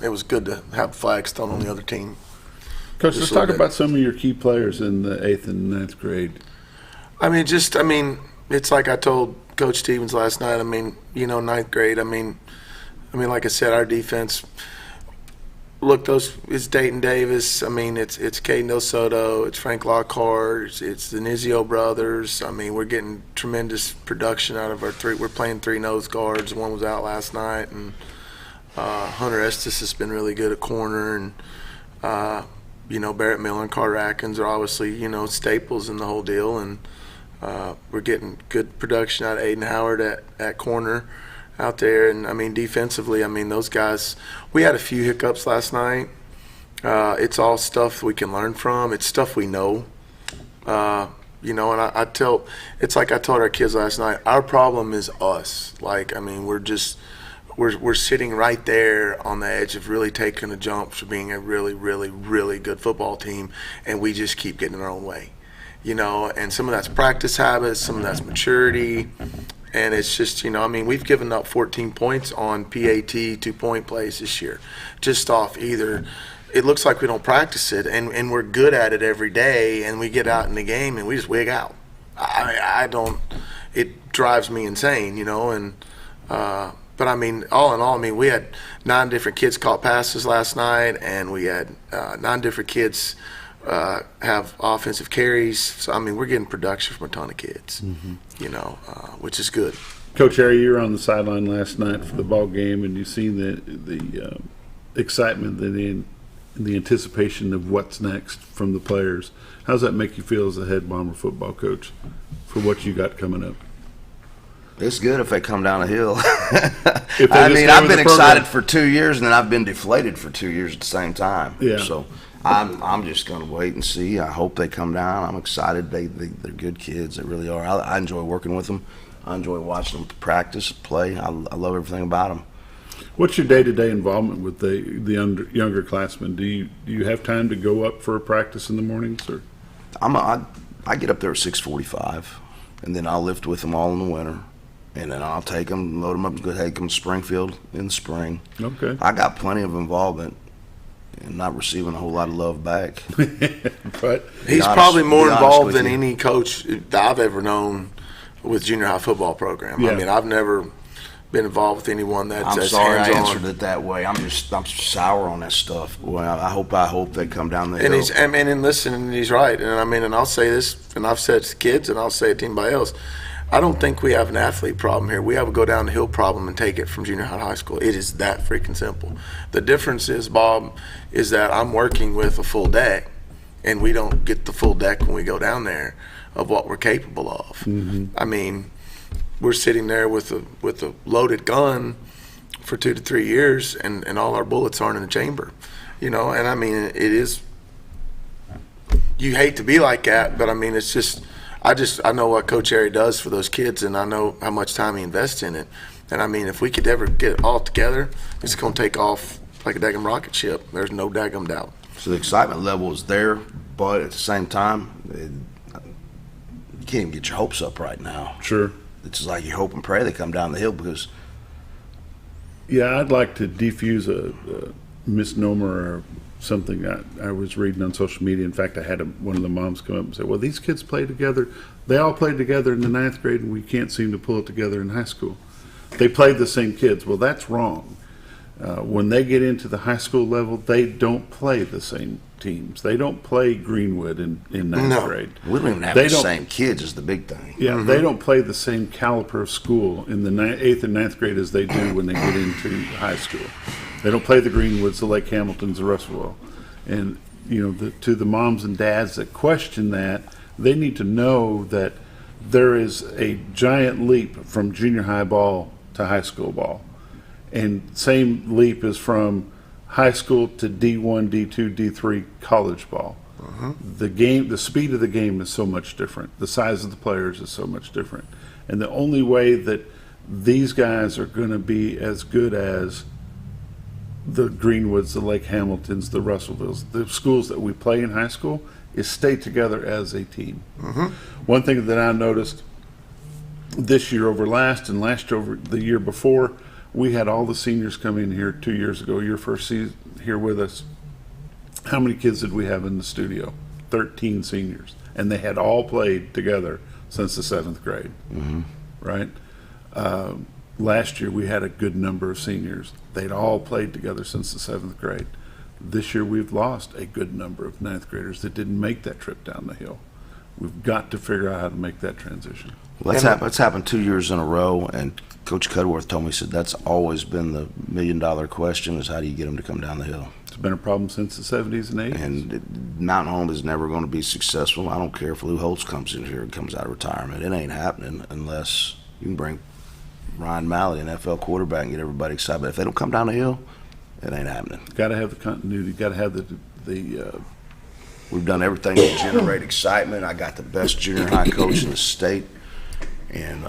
It was good to have flags thrown on the other team. Coach, let's talk about some of your key players in the 8th and 9th grade. It's like I told Coach Stevens last night. 9th grade. Like I said, our defense. Look, it's Dayton Davis. It's Caden Del Soto. It's Frank Lockhart. It's the Nizio brothers. We're getting tremendous production out of our 3. We're playing 3 nose guards. One was out last night, and Hunter Estes has been really good at corner, and Barrett Miller and Carter Atkins are obviously staples in the whole deal, and we're getting good production out of Aiden Howard at corner out there, and defensively, those guys. We had a few hiccups last night. It's all stuff we can learn from. It's stuff we know. And it's like I told our kids last night. Our problem is us. We're sitting right there on the edge of really taking a jump to being a really, really, really good football team, and we just keep getting in our own way, and some of that's practice habits, some of that's maturity, and it's just, we've given up 14 points on PAT 2-point plays this year, just off either. It looks like we don't practice it, and we're good at it every day, and we get out in the game and we just wig out. It drives me insane, But all in all, we had 9 different kids caught passes last night, and we had 9 different kids have offensive carries. So we're getting production from a ton of kids, which is good. Coach Harry, you were on the sideline last night for the ball game, and you seen the excitement that and the anticipation of what's next from the players. How does that make you feel as a head Bomber football coach for what you got coming up? It's good if they come down the hill. If I mean, I've been excited for 2 years, and then I've been deflated for 2 years at the same time. Yeah. So I'm just going to wait and see. I hope they come down. I'm excited. They're good kids. They really are. I enjoy working with them. I enjoy watching them practice, play. I love everything about them. What's your day-to-day involvement with the younger classmen? Do you have time to go up for a practice in the mornings, or? I get up there at 6:45, and then I'll lift with them all in the winter, and then I'll take them, load them up, and go take them to Springfield in the spring. Okay. I got plenty of involvement and not receiving a whole lot of love back. But he's probably more involved than any coach that I've ever known with junior high football program. Yeah. I mean, I've never been involved with anyone that's I'm as sorry I hands-on. answered it that way. I'm sour on that stuff. Well, I hope they come down the hill. And listen, and he's right. And I'll say this, and I've said it to kids, and I'll say it to anybody else. I don't think we have an athlete problem here. We have a go down the hill problem and take it from junior high to high school. It is that freaking simple. The difference is, Bob, is that I'm working with a full deck, and we don't get the full deck when we go down there of what we're capable of. Mm-hmm. I mean, we're sitting there with a loaded gun for 2 to 3 years, and all our bullets aren't in the chamber, And I mean, it is. You hate to be like that, but I mean, it's just. I know what Coach Harry does for those kids, and I know how much time he invests in it. And I mean, if we could ever get it all together, it's going to take off like a daggum rocket ship. There's no daggum doubt. So the excitement level is there, but at the same time, you can't even get your hopes up right now. Sure. It's just like you hope and pray they come down the hill because. Yeah, I'd like to defuse a misnomer or something I was reading on social media. In fact, I had one of the moms come up and say, well, these kids play together. They all played together in the 9th grade, and we can't seem to pull it together in high school. They played the same kids. Well, that's wrong. When they get into the high school level, they don't play the same teams. They don't play Greenwood in 9th grade. We don't even have the same kids is the big thing. Yeah, They don't play the same caliber of school in the 8th and 9th grade as they do when they get into high school. They don't play the Greenwoods, the Lake Hamiltons, the Russellville. And, to the moms and dads that question that, they need to know that there is a giant leap from junior high ball to high school ball. And same leap is from high school to D1, D2, D3 college ball. The speed of the game is so much different. The size of the players is so much different. And the only way that these guys are going to be as good as the Greenwoods, the Lake Hamiltons, the Russellvilles, the schools that we play in high school, is stay together as a team. One thing that I noticed this year over last and last year over the year before, we had all the seniors come in here 2 years ago, your first season here with us. How many kids did we have in the studio? 13 seniors. And they had all played together since the 7th grade, right? Last year we had a good number of seniors. They'd all played together since the 7th grade. This year we've lost a good number of 9th graders that didn't make that trip down the hill. We've got to figure out how to make that transition. Well, that's happened 2 years in a row, and Coach Cudworth told me, he said, that's always been the $1,000,000 question is how do you get them to come down the hill? It's been a problem since the 70s and 80s. And Mountain Home is never going to be successful. I don't care if Lou Holtz comes in here and comes out of retirement. It ain't happening unless you can bring Ryan Malley, an NFL quarterback, and get everybody excited. But if they don't come down the hill, it ain't happening. Got to have the continuity. Got to have the We've done everything to generate excitement. I got the best junior high coach in the state, and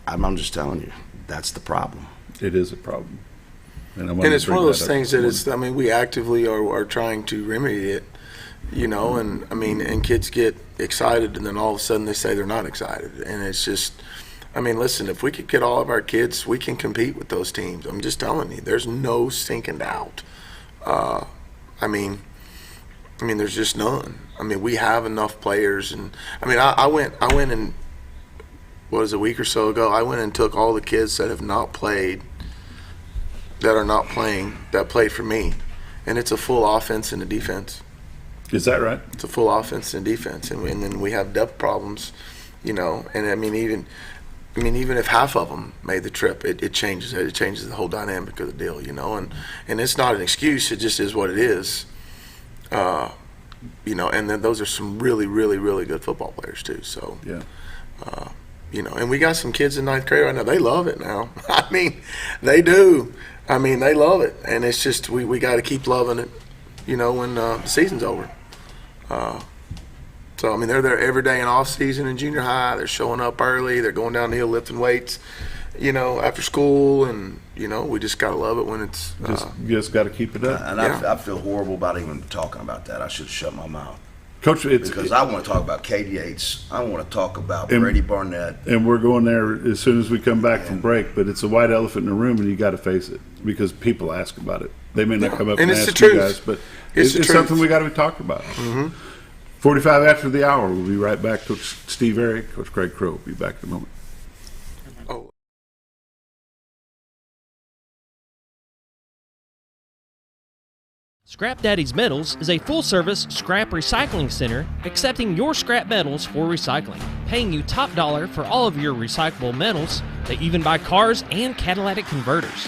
I'm just telling you, that's the problem. It is a problem. And it's one of those things that we actively are trying to remedy it, and kids get excited and then all of a sudden they say they're not excited. And it's just, listen, if we could get all of our kids, we can compete with those teams. I'm just telling you, there's no stinking doubt. There's just none. We have enough players, and I went and a week or so ago, I went and took all the kids that have not played, that are not playing, that played for me, and it's a full offense and a defense. Is that right? It's a full offense and defense, and then we have depth problems, and even I mean, even if half of them made the trip, it changes it. It changes the whole dynamic of the deal, you know. And it's not an excuse. It just is what it is. You know, and then those are some really, really, really good football players too. So, yeah. You know, and we got some kids in ninth grade right now. They love it now. I mean, they do. I mean, they love it. And it's just we got to keep loving it, you know, when the season's over. So, I mean, they're there every day in off season in junior high. They're showing up early. They're going down the hill lifting weights, you know, after school. And, you know, we just got to love it when it's just got to keep it up. And I feel horrible about even talking about that. I should have shut my mouth. Coach, because I want to talk about Katie Yates. I want to talk about Brady Barnett. And we're going there as soon as we come back from break. But it's a white elephant in the room, and you got to face it because people ask about it. They may not come up and ask you guys, but it's something we got to be talking about. 45 after the hour. We'll be right back. Coach Steve Eric, Coach Greg Crow will be back in a moment. Scrap Daddy's Metals is a full-service scrap recycling center accepting your scrap metals for recycling, paying you top dollar for all of your recyclable metals. They even buy cars and catalytic converters.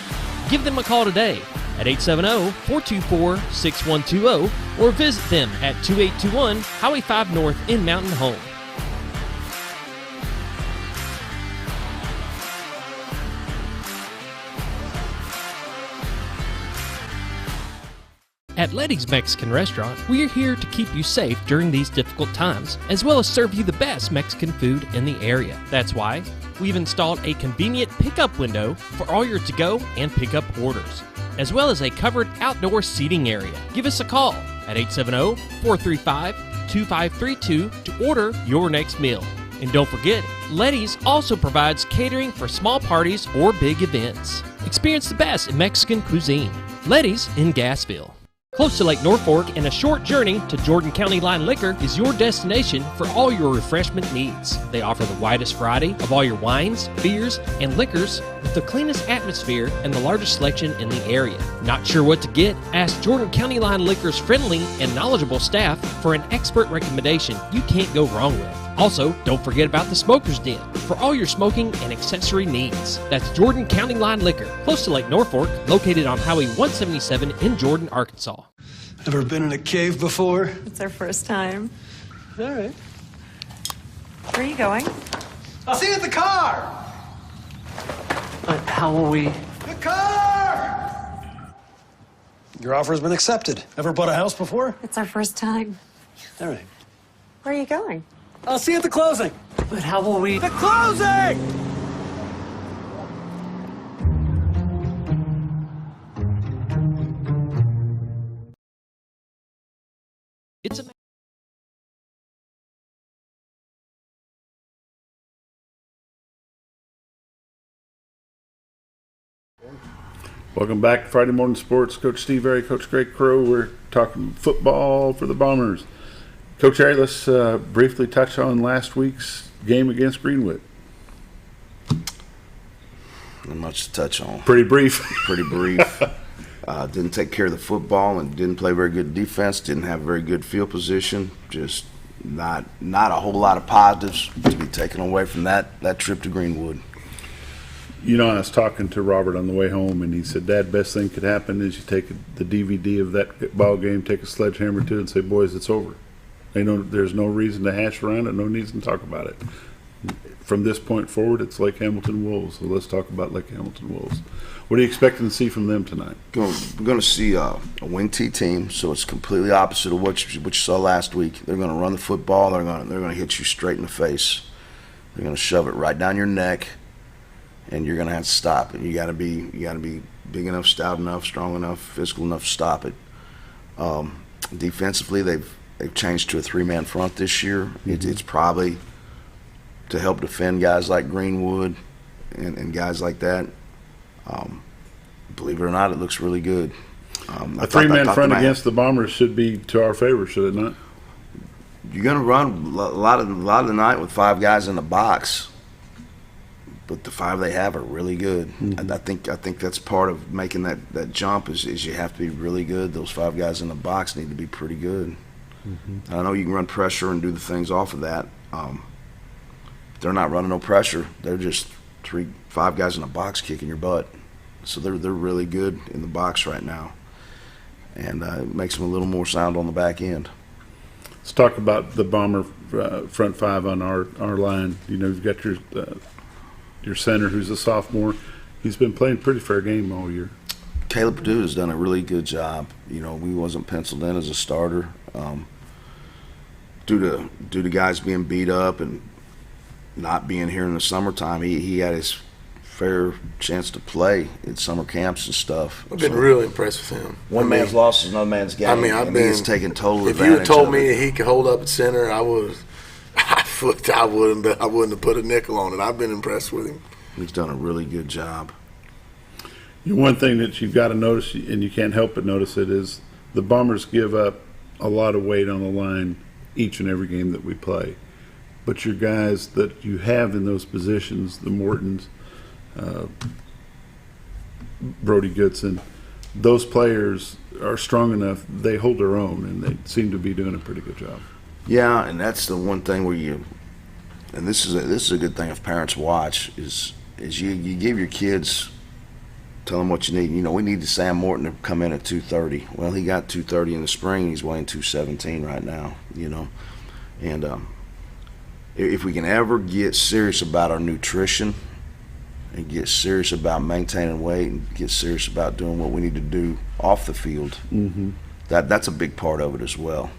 Give them a call today at 870-424-6120 or visit them at 2821 Highway 5 North in Mountain Home. At Letty's Mexican Restaurant, we are here to keep you safe during these difficult times, as well as serve you the best Mexican food in the area. That's why we've installed a convenient pickup window for all your to-go and pickup orders, as well as a covered outdoor seating area. Give us a call at 870-435-2532 to order your next meal. And don't forget, Letty's also provides catering for small parties or big events. Experience the best in Mexican cuisine. Letty's in Gassville. Close to Lake Norfolk and a short journey to Jordan County Line Liquor is your destination for all your refreshment needs. They offer the widest variety of all your wines, beers, and liquors with the cleanest atmosphere and the largest selection in the area. Not sure what to get? Ask Jordan County Line Liquor's friendly and knowledgeable staff for an expert recommendation you can't go wrong with. Also, don't forget about the Smoker's Den for all your smoking and accessory needs. That's Jordan County Line Liquor, close to Lake Norfolk, located on Highway 177 in Jordan, Arkansas. Ever been in a cave before? It's our first time. All right. Where are you going? I'll see you at the car! How will we? The car! Your offer has been accepted. Ever bought a house before? It's our first time. All right. Where are you going? I'll see you at the closing. But how will we? The closing! It's a Welcome back to Friday Morning Sports. Coach Steve Airy, Coach Greg Crow. We're talking football for the Bombers. Coach Airy, let's briefly touch on last week's game against Greenwood. Not much to touch on. Pretty brief. Pretty brief. Didn't take care of the football and didn't play very good defense. Didn't have very good field position. Just not a whole lot of positives to be taken away from that trip to Greenwood. You know, I was talking to Robert on the way home, and he said, Dad, best thing could happen is you take the DVD of that ball game, take a sledgehammer to it, and say, boys, it's over. There's no reason to hash around it, no reason to talk about it. From this point forward, it's Lake Hamilton Wolves, so let's talk about Lake Hamilton Wolves. What are you expecting to see from them tonight? We're going to see a wing T team, so it's completely opposite of what you saw last week. They're going to run the football. They're going to hit you straight in the face. They're going to shove it right down your neck, and you're going to have to stop it. You got to be big enough, stout enough, strong enough, physical enough to stop it. Defensively, they've changed to a three-man front this year. It's probably to help defend guys like Greenwood and guys like that. Believe it or not, it looks really good. A three-man front against the Bombers should be to our favor, should it not? You're going to run a lot of the night with five guys in the box, but the five they have are really good. And I think that's part of making that jump is you have to be really good. Those five guys in the box need to be pretty good. I know you can run pressure and do the things off of that. They're not running no pressure. They're just 5 guys in a box kicking your butt. So they're really good in the box right now, and it makes them a little more sound on the back end. Let's talk about the Bomber front five on our line. You know, you've got your center, who's a sophomore. He's been playing pretty fair game all year. Caleb Purdue has done a really good job. You know, we wasn't penciled in as a starter due to guys being beat up and not being here in the summertime. He had his fair chance to play at summer camps and stuff. I've been really impressed with him. One man's loss is another man's game. I mean, he's taken total advantage. If you had told me that he could hold up at center, I wouldn't have put a nickel on it. I've been impressed with him. He's done a really good job. One thing that you've got to notice, and you can't help but notice it, is the Bombers give up a lot of weight on the line each and every game that we play. But your guys that you have in those positions, the Mortons, Brody Goodson, those players are strong enough, they hold their own, and they seem to be doing a pretty good job. Yeah, and that's the one thing where and this is a good thing if parents watch, is you give your kids, tell them what you need. You know, we need Sam Morton to come in at 230. Well, he got 230 in the spring. He's weighing 217 right now, you know. And if we can ever get serious about our nutrition and get serious about maintaining weight and get serious about doing what we need to do off the field, that's a big part of it as well.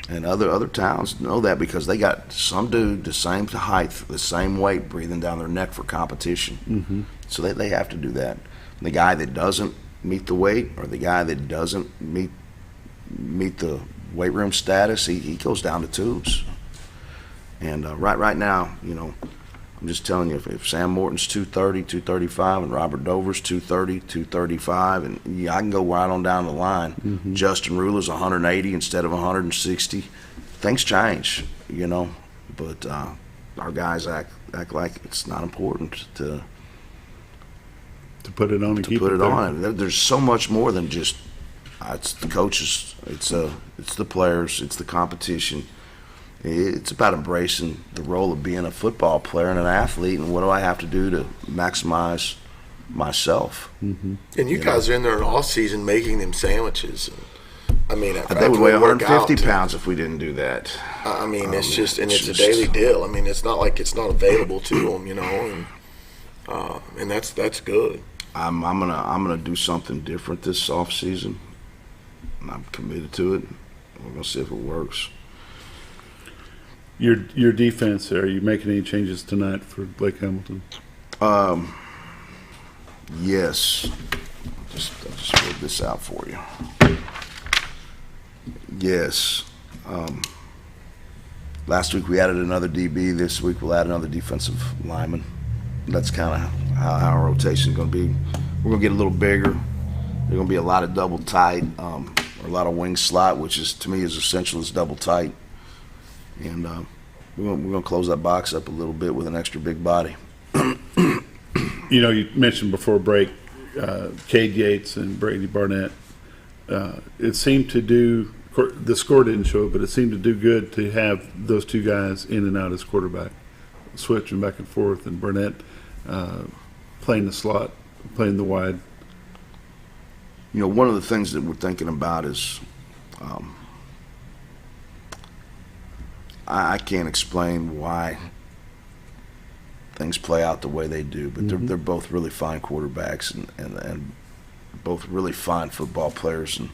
And other towns know that because they got some dude the same height, the same weight breathing down their neck for competition. So they have to do that. The guy that doesn't meet the weight, or the guy that doesn't meet the weight room status, he goes down to tubes. And right now, you know, I'm just telling you, if Sam Morton's 230, 235, and Robert Dover's 230, 235, and I can go right on down the line. Justin Ruler's 180 instead of 160. Things change, you know, but our guys act like it's not important to put it on and keep it on. There's so much more than just it's the coaches, it's the players, it's the competition. It's about embracing the role of being a football player and an athlete, and what do I have to do to maximize myself. And you guys are in there all season making them sandwiches. I mean, they would weigh 150 pounds if we didn't do that. I mean, it's just a daily deal. I mean, it's not like it's not available to them, you know, and that's good. I'm gonna do something different this off season, and I'm committed to it. We're gonna see if it works. Your defense, are you making any changes tonight for Blake Hamilton? Yes. I'll just read this out for you. Yes. Last week we added another DB. This week we'll add another defensive lineman. That's kind of how our rotation is going to be. We're going to get a little bigger. There's going to be a lot of double tight, or a lot of wing slot, which is to me as essential as double tight. And we're going to close that box up a little bit with an extra big body. You know, you mentioned before break, Cade Yates and Brady Barnett. It seemed to do, the score didn't show it, but it seemed to do good to have those two guys in and out as quarterback, switching back and forth, and Barnett playing the slot, playing the wide. You know, one of the things that we're thinking about is I can't explain why things play out the way they do, but they're both really fine quarterbacks and both really fine football players. And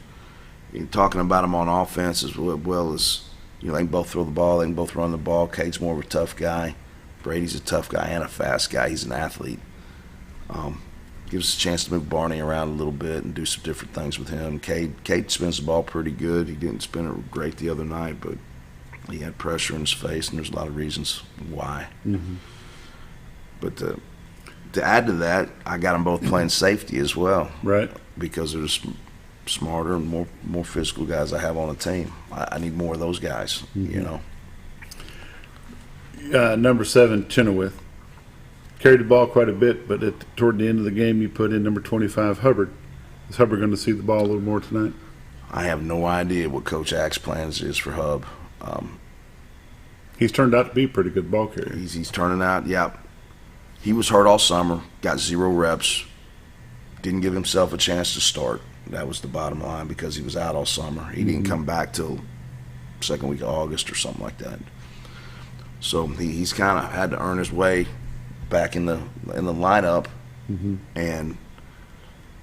you're talking about them on offense as well as, you know, they can both throw the ball, they can both run the ball. Cade's more of a tough guy. Brady's a tough guy and a fast guy. He's an athlete. Gives us a chance to move Barney around a little bit and do some different things with him. Cade spins the ball pretty good. He didn't spin it great the other night, but he had pressure in his face, and there's a lot of reasons why. But to add to that, I got them both playing safety as well. Right. Because they're smarter and more physical guys I have on the team. I need more of those guys, you know. Number 7, Chenoweth. Carried the ball quite a bit, but toward the end of the game, you put in number 25, Hubbard. Is Hubbard going to see the ball a little more tonight? I have no idea what Coach Ack's plans is for Hub. He's turned out to be a pretty good ball carrier. He's turning out, yeah. he was hurt all summer, got 0 reps, didn't give himself a chance to start. That was the bottom line because he was out all summer. He didn't come back till second week of August or something like that. So he's kind of had to earn his way back in the lineup, and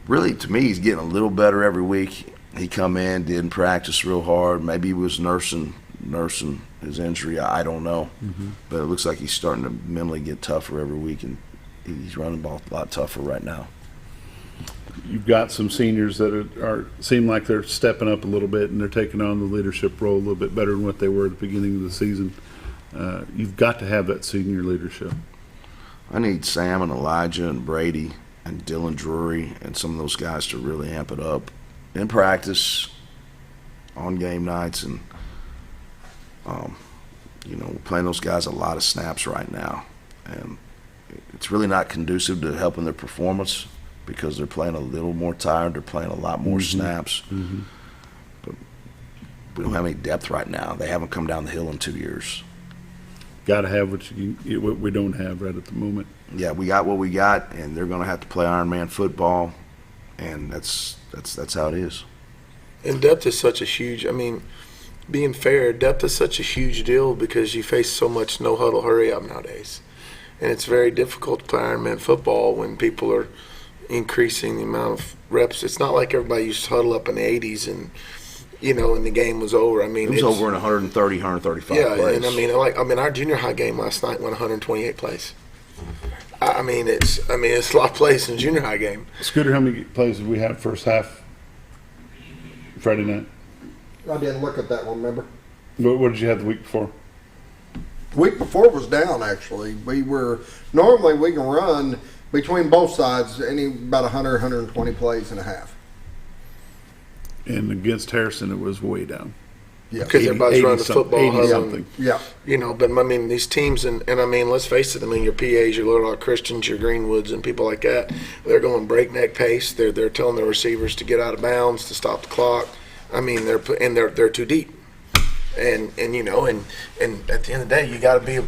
really, to me, he's getting a little better every week. He come in, didn't practice real hard. Maybe he was nursing his injury. I don't know, but it looks like he's starting to mentally get tougher every week, and he's running the ball a lot tougher right now. You've got some seniors that seem like they're stepping up a little bit, and they're taking on the leadership role a little bit better than what they were at the beginning of the season. You've got to have that senior leadership. I need Sam and Elijah and Brady and Dylan Drury and some of those guys to really amp it up in practice, on game nights, and we're playing those guys a lot of snaps right now, and it's really not conducive to helping their performance because they're playing a little more tired. They're playing a lot more snaps, but we don't have any depth right now. They haven't come down the hill in 2 years. Got to have what we don't have right at the moment. Yeah, we got what we got, and they're going to have to play Iron Man football, and that's how it is. And depth is such a huge. I mean, being fair, depth is such a huge deal because you face so much no huddle, hurry up nowadays, and it's very difficult to play Iron Man football when people are increasing the amount of reps. It's not like everybody used to huddle up in the 80s and the game was over. I mean, it was over in 130, 135 plays. Yeah, and I mean, our junior high game last night went 128 plays. I mean, it's a lot of plays in the junior high game. Scooter, how many plays did we have first half Friday night? I didn't look at that one, remember? What did you have the week before? Week before was down, actually. Normally we can run between both sides about 100, 120 plays and a half. And against Harrison, it was way down. Yeah, because everybody's running the football. 80 something. Yeah. But I mean, these teams, and I mean, let's face it, I mean, your PAs, your Little Rock Christians, your Greenwoods, and people like that, they're going breakneck pace. They're telling their receivers to get out of bounds, to stop the clock. I mean, they're too deep. And at the end of the day, you got to be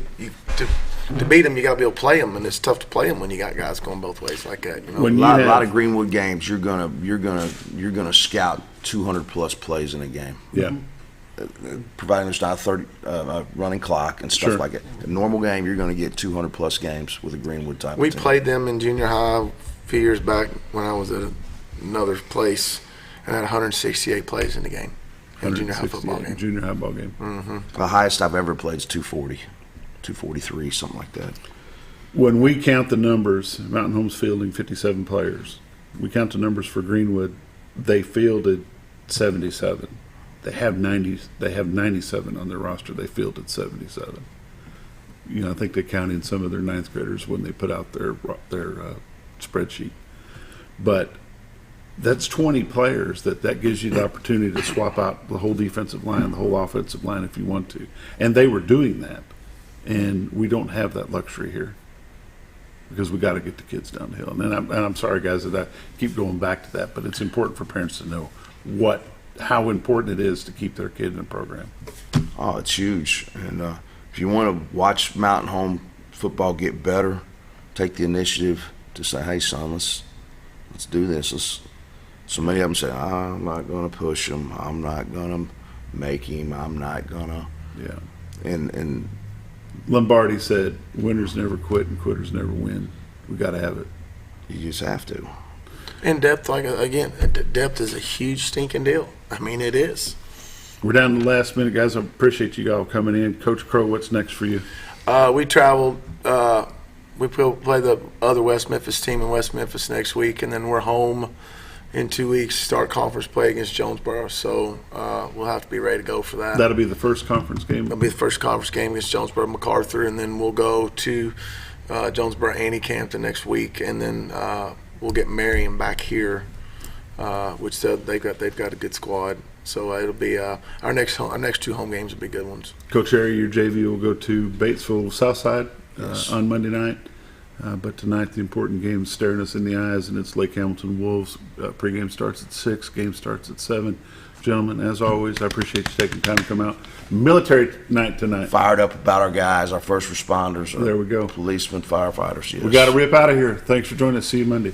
to beat them, you got to be able to play them, and it's tough to play them when you got guys going both ways like that. A lot of Greenwood games, you're gonna scout 200 plus plays in a game. Yeah. Providing there's not a running clock and stuff like it. A normal game, you're going to get 200 plus games with a Greenwood type. We of team. played them in junior high a few years back when I was at another place and had 168 plays in the game. In junior high football game. Junior high ball game. The highest I've ever played is 240, 243, something like that. When we count the numbers, Mountain Home's fielding 57 players. We count the numbers for Greenwood. They fielded 77. They have 90. They have 97 on their roster. They fielded 77. I think they count in some of their ninth graders when they put out their spreadsheet. But that's 20 players that gives you the opportunity to swap out the whole defensive line, the whole offensive line if you want to. And they were doing that. And we don't have that luxury here because we got to get the kids down the hill. And I'm sorry, guys, that I keep going back to that, but it's important for parents to know how important it is to keep their kid in the program. Oh, it's huge. And if you want to watch Mountain Home football get better, take the initiative to say, hey, son, let's do this. So many of them say, I'm not going to push him. I'm not going to make him. I'm not going to. Yeah. And Lombardi said, winners never quit and quitters never win. We got to have it. You just have to. And depth, depth is a huge stinking deal. I mean, it is. We're down to the last minute, guys. I appreciate you all coming in. Coach Crow, what's next for you? We traveled. We play the other West Memphis team in West Memphis next week, and then we're home in 2 weeks, start conference play against Jonesboro. So we'll have to be ready to go for that. That'll be the first conference game? That'll be the first conference game against Jonesboro MacArthur, and then we'll go to Jonesboro Annie-Camp the next week, and then we'll get Marion back here, which they've got a good squad. So it'll be our next two home games will be good ones. Coach Harry, your JV will go to Batesville Southside on Monday night. But tonight the important game is staring us in the eyes, and it's Lake Hamilton Wolves. Pregame starts at 6, game starts at 7. Gentlemen, as always, I appreciate you taking time to come out. Military night tonight. Fired up about our guys, our first responders. There we go. Policemen, firefighters. Yes. We got to rip out of here. Thanks for joining us. See you Monday.